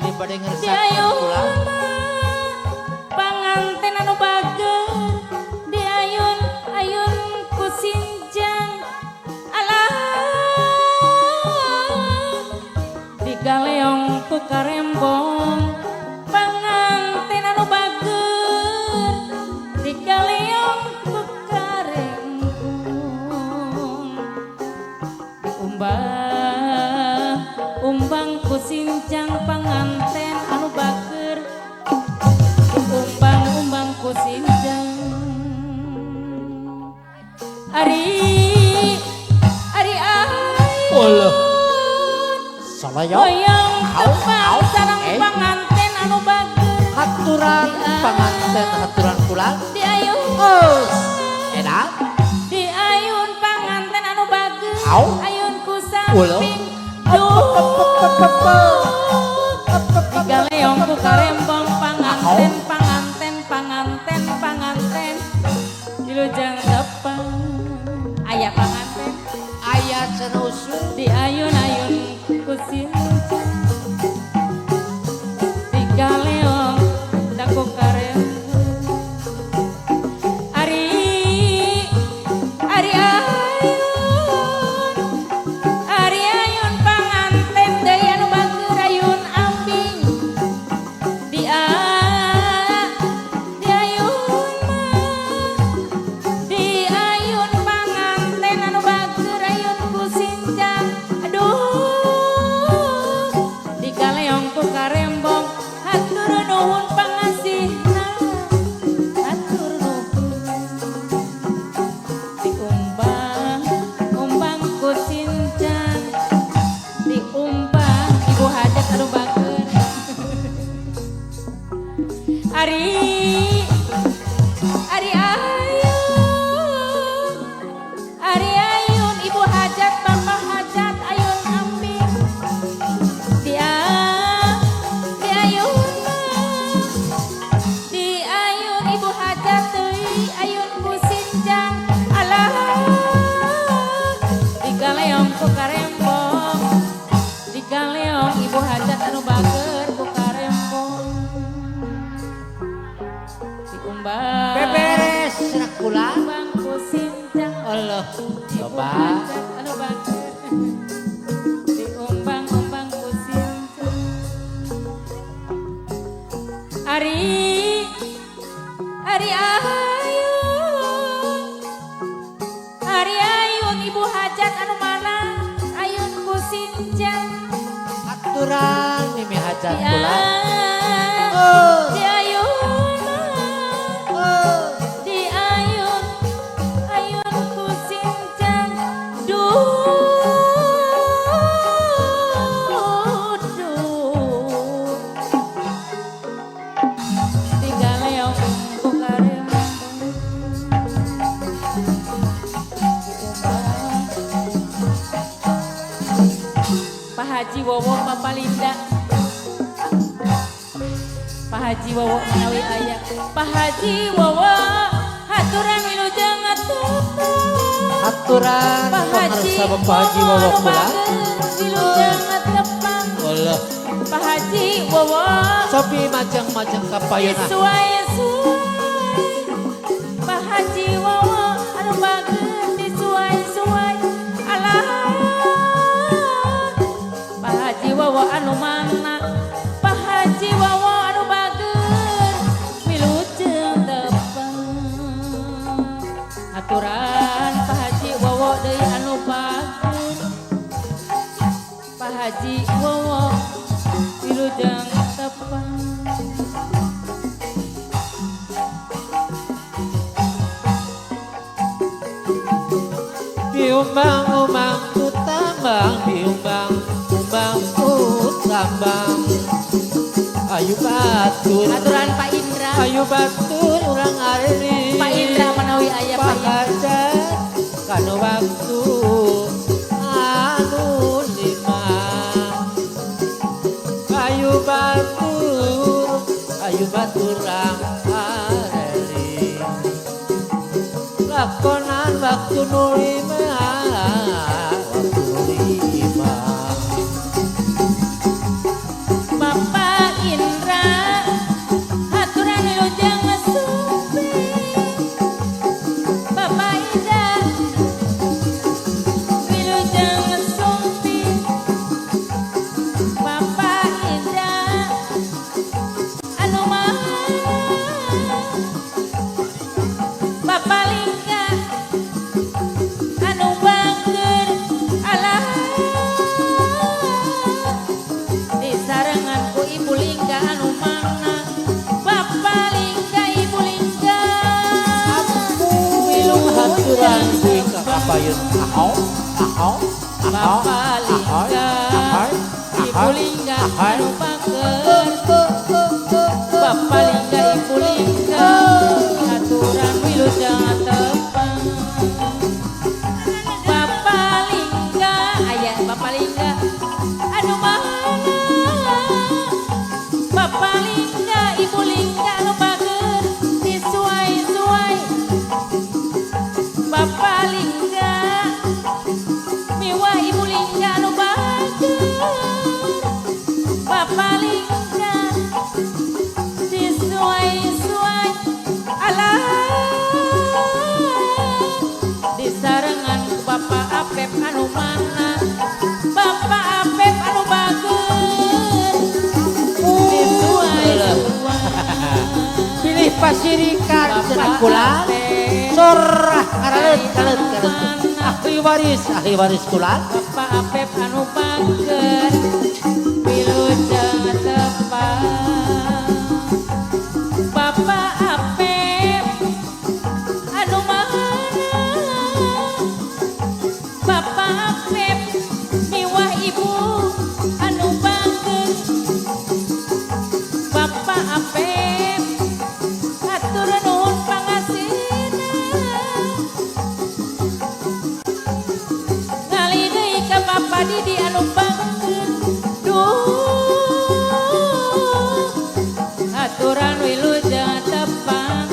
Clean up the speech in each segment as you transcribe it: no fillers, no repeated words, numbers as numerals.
ini pada ngerasa pulang. Panganten anu bager diayun-ayun ku sinjang alah digaleong ku karembong panganten anu bager digaleong ku karembong umbang ku sinjang panganten anu bager umbang ku sinjang ari Allah salaya hoyong tepang sareng panganten anu bager haturan panganten haturan pulang diayun enak diayun panganten anu bager ayun ku Ulo. samping digaleong ku karembong panganten dilujang tepang aya panganten ayat senusu diayun-ayun ku sinjang digaleong da ku karembong ari ayun panganten deui anu bager ayun ambing diayun panganten anu bager ayun ku sinjang aduh digaleong ku karembong hatur nuhun pangasihna hatur nuhun diumbang ku sinjang diumbang ibu hajat anu bager Ari ayun ibu hajat bapak hajat ayun ambing diayun ibu hajat teuing ayun ku sinjang alah digaleong ku karembong digaleong ibu hajat anu bager ku karembong diumbang beberes senak pulang umbang ku sinjang Allah coba anu bager diumbang-umbang ku sinjang ari ayun ibu hajat anu mana ayun ku sinjang haturan mimi hajat Ya, pulang diayun ku sinjang digaleong ku karembong Pak Haji Wowo Papa Linda Pak Haji Wowo menawi aya Pak Haji Wowo haturan wilujeng haturan Pak Haji pemirsa Bapak Haji Wowo pulang wilujeng tepang Allah Pak Haji Wowo sopi macam-macam kapayana disuai-suai Pak Haji Wowo anu bager disuai-suai alah Pak Haji Wowo anu mana Pak Haji Wowo anu bager wilujeng tepang aturan Pak Haji Wowo deui anu bager Pak Haji Wowo wilujeng tepang diumbang-umbang ku tambang diumbang-umbang ku tambang ayu batur aturan Pak Indra ayu batur urang ari Pak Indra menawi aya Pak Indra hajat kana waktu anu lima ayu baturang areli lakonan waktu nulima Bapak Hai. anu bager Bapa lingga ibu lingga aturan wilujeng tepang Bapa lingga ayah Bapa lingga anu mana Bapa lingga ibu lingga anu bager disuai-suai Bapa lingga miwah ibu lingga anu bager Bapa lingga disuai-suai alah disarengan ku Bapa Apep anu mana Bapa Apep anu bager disuai-suai Pilih pasirikan Bapa senakula Apep sorah karalet ahli waris kula Bapa Apep anu bager wilujeng tepang Bapa Apep anu mana Bapa Apep miwah ibu anu bager Bapa Apep atur nuhun pangasihna ngali deui ka Bapa Didi anu bager aturan wilujeng tepang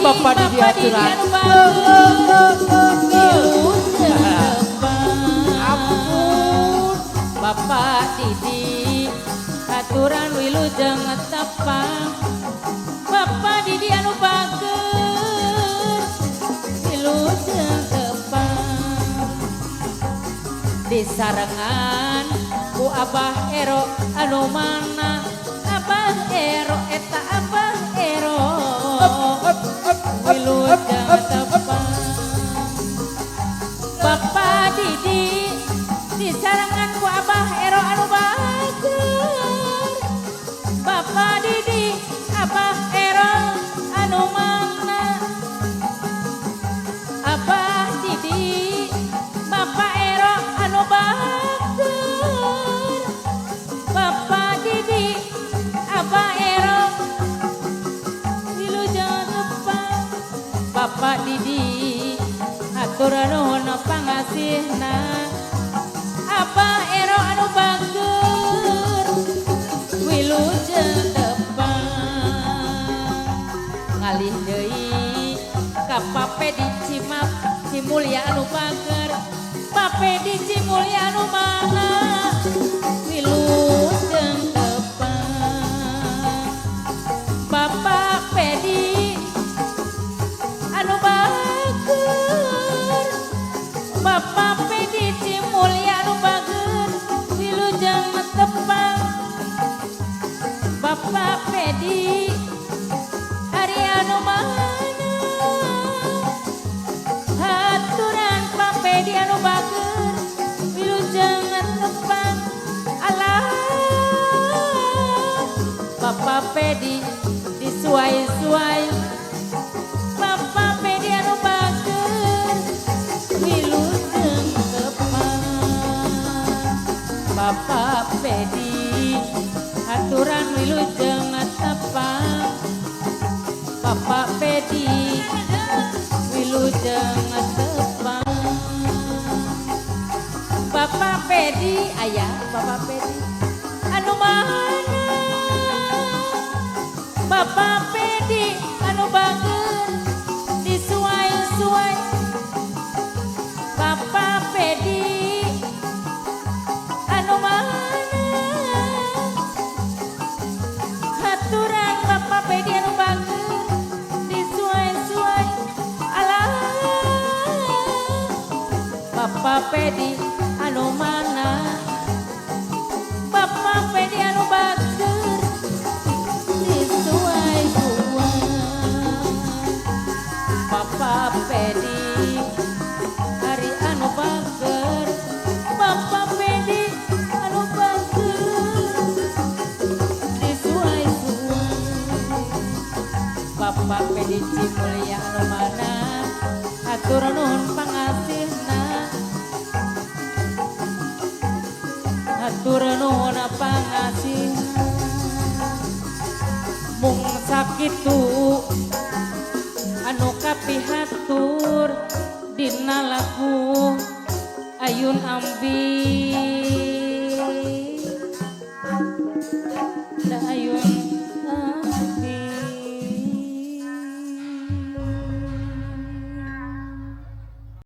Bapa Didi aturan. anu bager wilujeng tepang Ampun Bapa Didi aturan wilujeng tepang Bapa Didi anu bager wilujeng tepang disarengan ku Abah Ero anu mana Abah Ero eta Abah Ero wilujeng tepang Bapa Didi disarengan ku Abah Ero anu bager Bapa Didi Abah Ero anu mana Abah Didi Bapa Ero anu bager Bapa Didi Abah Ero wilujeng tepang Bapa Didi atur nuhun pangasihna Abah Ero anu bager wilujeng tepang ngalih deui ka Papedi Cimap Cimulya anu bager Papedi Cimulya anu mana wilujeng tepang Bapa Pedi anu bager Bapa Pedi Cimulya anu bager wilujeng tepang Bapa Pedi ari anu mana aturan Pak Pedi anu bager wilujeng tepang alah Bapa Pedi disuai-suai Bapa Pedi anu bager wilujeng tepang Bapa Pedi aturan wilujeng tepang Bapa Pedi wilujeng tepang Bapa Pedi ayah Bapa Pedi anu mana Bapa Pedi anu bager disuai-suai Bapa Pedi anu mana aturan Bapa Pedi anu bager disuai-suai alah Bapa Pedi anu mana Bapa Pedi anu bager disuai-suai Bapa Pedi hari anu bager Bapa Pedi anu bager disuai-suai Bapa Pedi Cimulya anu mana atur nuhun pangasihna hatur nuhun pangasihan mung sakitu anu kapihatur dina lagu ayun ambi